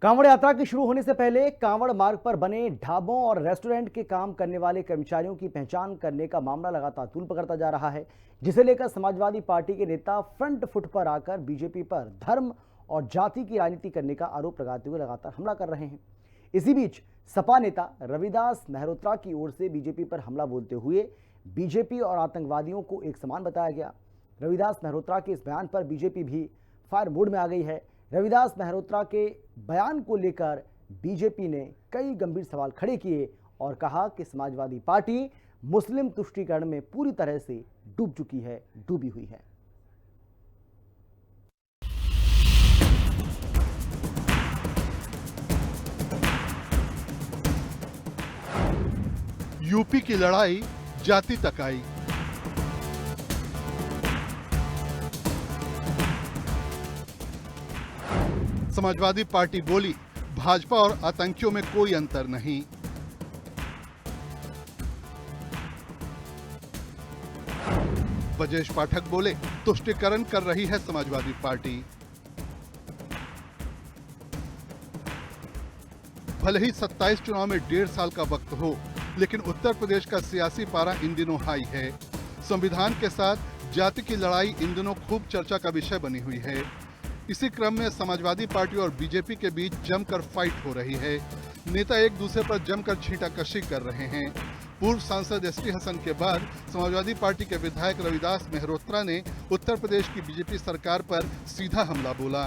कांवड़ यात्रा के शुरू होने से पहले कांवड़ मार्ग पर बने ढाबों और रेस्टोरेंट के काम करने वाले कर्मचारियों की पहचान करने का मामला लगातार तूल पकड़ता जा रहा है, जिसे लेकर समाजवादी पार्टी के नेता फ्रंट फुट पर आकर बीजेपी पर धर्म और जाति की राजनीति करने का आरोप लगाते हुए लगातार हमला कर रहे हैं। इसी बीच सपा नेता रविदास मेहरोत्रा की ओर से बीजेपी पर हमला बोलते हुए बीजेपी और आतंकवादियों को एक समान बताया गया। रविदास मेहरोत्रा के इस बयान पर बीजेपी भी फायर मोड में आ गई है। रविदास मेहरोत्रा के बयान को लेकर बीजेपी ने कई गंभीर सवाल खड़े किए और कहा कि समाजवादी पार्टी मुस्लिम तुष्टीकरण में पूरी तरह से डूब चुकी है, डूबी हुई है। यूपी की लड़ाई जाति तक आई। समाजवादी पार्टी बोली, भाजपा और आतंकियों में कोई अंतर नहीं। ब्रजेश पाठक बोले, तुष्टीकरण कर रही है समाजवादी पार्टी। भले ही 27 चुनाव में 1.5 साल का वक्त हो, लेकिन उत्तर प्रदेश का सियासी पारा इन दिनों हाई है। संविधान के साथ जाति की लड़ाई इन दिनों खूब चर्चा का विषय बनी हुई है। इसी क्रम में समाजवादी पार्टी और बीजेपी के बीच जमकर फाइट हो रही है। नेता एक दूसरे पर जमकर छींटाकशी कर रहे हैं। पूर्व सांसद एसटी हसन के बाद समाजवादी पार्टी के विधायक रविदास मेहरोत्रा ने उत्तर प्रदेश की बीजेपी सरकार पर सीधा हमला बोला।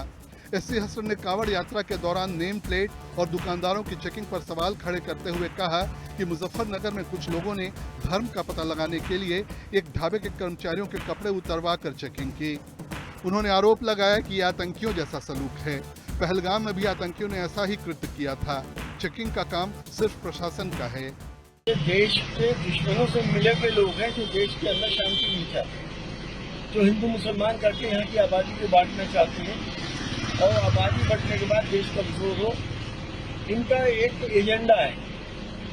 एसटी हसन ने कांवड़ यात्रा के दौरान नेम प्लेट और दुकानदारों की चेकिंग पर सवाल खड़े करते हुए कहा कि मुजफ्फरनगर में कुछ लोगों ने धर्म का पता लगाने के लिए एक ढाबे के कर्मचारियों के कपड़े उतरवा कर चेकिंग की। उन्होंने आरोप लगाया कि यह आतंकियों जैसा सलूक है। पहलगाम में भी आतंकियों ने ऐसा ही कृत्य किया था। चेकिंग का काम सिर्फ प्रशासन का है। देश के दुश्मनों से मिले हुए लोग हैं जो देश के अंदर शांति नहीं चाहते, जो हिंदू मुसलमान करके यहाँ की आबादी को बांटना चाहते हैं और आबादी बढ़ने के बाद देश कमजोर हो। इनका एक एजेंडा है,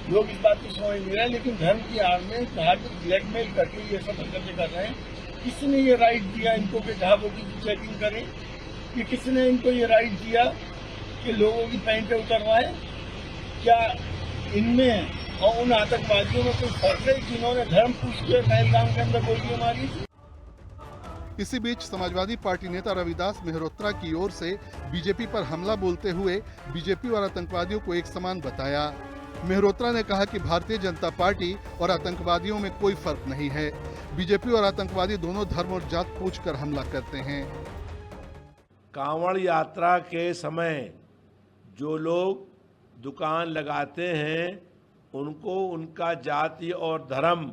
लोग इस बात को समझ नहीं रहे, लेकिन धर्म की आड़ में धार्मिक ब्लैकमेल करके ये सब हरकतें कर रहे हैं। किसने ये राइट दिया इनको कि ढाबों की चेकिंग करें? कि किसने इनको ये राइट दिया कि लोगों की पैंटें उतरवाएं? क्या इनमें और उन आतंकवादियों में कोई फर्क है जिन्होंने धर्म पूछ के पहलगाम के अंदर गोलियां मारी? इसी बीच समाजवादी पार्टी नेता रविदास मेहरोत्रा की ओर से बीजेपी पर हमला बोलते हुए बीजेपी और आतंकवादियों को एक समान बताया। मेहरोत्रा ने कहा कि भारतीय जनता पार्टी और आतंकवादियों में कोई फर्क नहीं है। बीजेपी और आतंकवादी दोनों धर्म और जात पूछकर हमला करते हैं। कांवड़ यात्रा के समय जो लोग दुकान लगाते हैं उनको उनका जाति और धर्म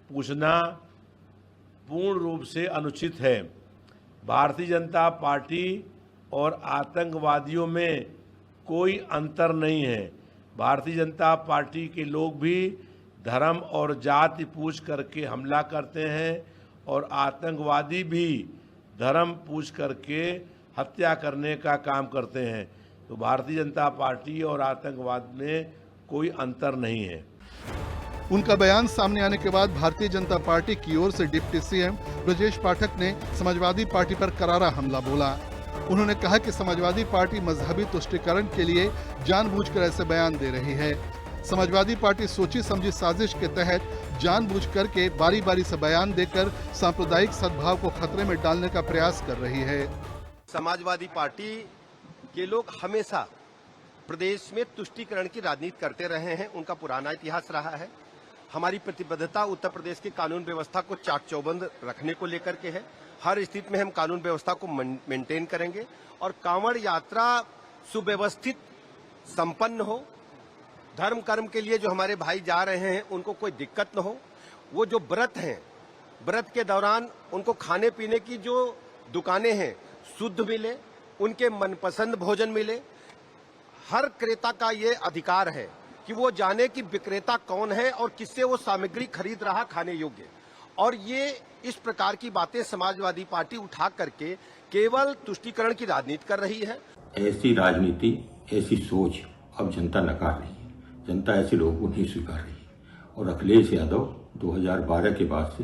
पूछना पूर्ण रूप से अनुचित है। भारतीय जनता पार्टी और आतंकवादियों में कोई अंतर नहीं है। भारतीय जनता पार्टी के लोग भी धर्म और जाति पूछ करके हमला करते हैं और आतंकवादी भी धर्म पूछ करके हत्या करने का काम करते हैं। तो भारतीय जनता पार्टी और आतंकवाद में कोई अंतर नहीं है। उनका बयान सामने आने के बाद भारतीय जनता पार्टी की ओर से डिप्टी सीएम ब्रजेश पाठक ने समाजवादी पार्टी पर करारा हमला बोला। उन्होंने कहा कि समाजवादी पार्टी मजहबी तुष्टीकरण के लिए जानबूझकर ऐसे बयान दे रही है। समाजवादी पार्टी सोची समझी साजिश के तहत जानबूझकर के बारी बारी से बयान देकर सांप्रदायिक सद्भाव को खतरे में डालने का प्रयास कर रही है। समाजवादी पार्टी के लोग हमेशा प्रदेश में तुष्टीकरण की राजनीति करते रहे हैं, उनका पुराना इतिहास रहा है। हमारी प्रतिबद्धता उत्तर प्रदेश की कानून व्यवस्था को चाक चौबंद रखने को लेकर के है। हर स्थिति में हम कानून व्यवस्था को मेंटेन करेंगे और कांवड़ यात्रा सुव्यवस्थित संपन्न हो। धर्म कर्म के लिए जो हमारे भाई जा रहे हैं उनको कोई दिक्कत न हो। वो जो व्रत हैं, व्रत के दौरान उनको खाने पीने की जो दुकानें हैं शुद्ध मिले, उनके मनपसंद भोजन मिले। हर क्रेता का ये अधिकार है कि वो जाने कि विक्रेता कौन है और किससे वो सामग्री खरीद रहा खाने योग्य। और ये इस प्रकार की बातें समाजवादी पार्टी उठा करके केवल तुष्टीकरण की राजनीति कर रही है। ऐसी राजनीति, ऐसी सोच अब जनता नकार रही है। जनता ऐसे लोगों को नहीं स्वीकार रही और अखिलेश यादव 2012 के बाद से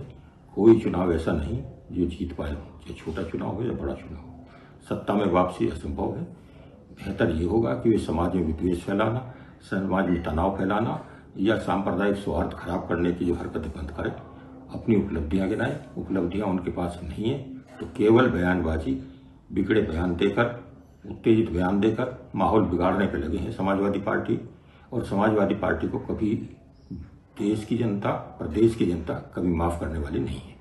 कोई चुनाव ऐसा नहीं जो जीत पाए हो, चाहे छोटा चुनाव हो या बड़ा चुनाव हो। सत्ता में वापसी असंभव है। बेहतर ये होगा कि वे समाज में विद्वेष फैलाना, समाज में तनाव फैलाना या सांप्रदायिक सौहार्द खराब करने की जो हरकतें बंद करें, अपनी उपलब्धियां गिनाएं। उपलब्धियां उनके पास नहीं है तो केवल बयानबाजी, बिगड़े बयान देकर, उत्तेजित बयान देकर माहौल बिगाड़ने पर लगे हैं समाजवादी पार्टी। और समाजवादी पार्टी को कभी देश की जनता, प्रदेश की जनता कभी माफ करने वाली नहीं है।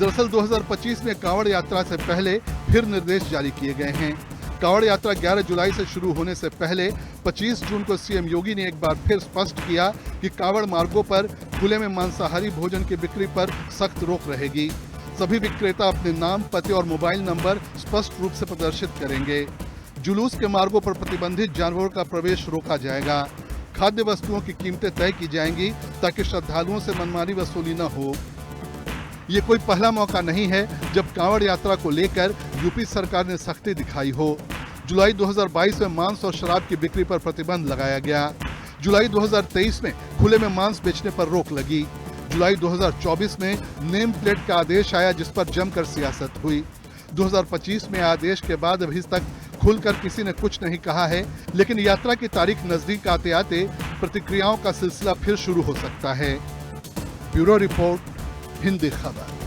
दरअसल 2025 में कांवड़ यात्रा से पहले फिर निर्देश जारी किए गए हैं। कांवड़ यात्रा 11 जुलाई से शुरू होने से पहले 25 जून को सीएम योगी ने एक बार फिर स्पष्ट किया कि कांवड़ मार्गों पर खुले में मांसाहारी भोजन की बिक्री पर सख्त रोक रहेगी। सभी विक्रेता अपने नाम, पते और मोबाइल नंबर स्पष्ट रूप से प्रदर्शित करेंगे। जुलूस के मार्गों पर प्रतिबंधित जानवरों का प्रवेश रोका जाएगा। खाद्य वस्तुओं की कीमतें तय की जाएंगी ताकि श्रद्धालुओं से मनमानी वसूली न हो। ये कोई पहला मौका नहीं है जब कांवड़ यात्रा को लेकर यूपी सरकार ने सख्ती दिखाई हो। जुलाई 2022 में मांस और शराब की बिक्री पर प्रतिबंध लगाया गया। जुलाई 2023 में खुले में मांस बेचने पर रोक लगी। जुलाई 2024 में नेम प्लेट का आदेश आया जिस पर जमकर सियासत हुई। 2025 में आदेश के बाद अभी तक खुलकर किसी ने कुछ नहीं कहा है, लेकिन यात्रा की तारीख नजदीक आते आते प्रतिक्रियाओं का सिलसिला फिर शुरू हो सकता है। ब्यूरो रिपोर्ट, हिंदी खबर।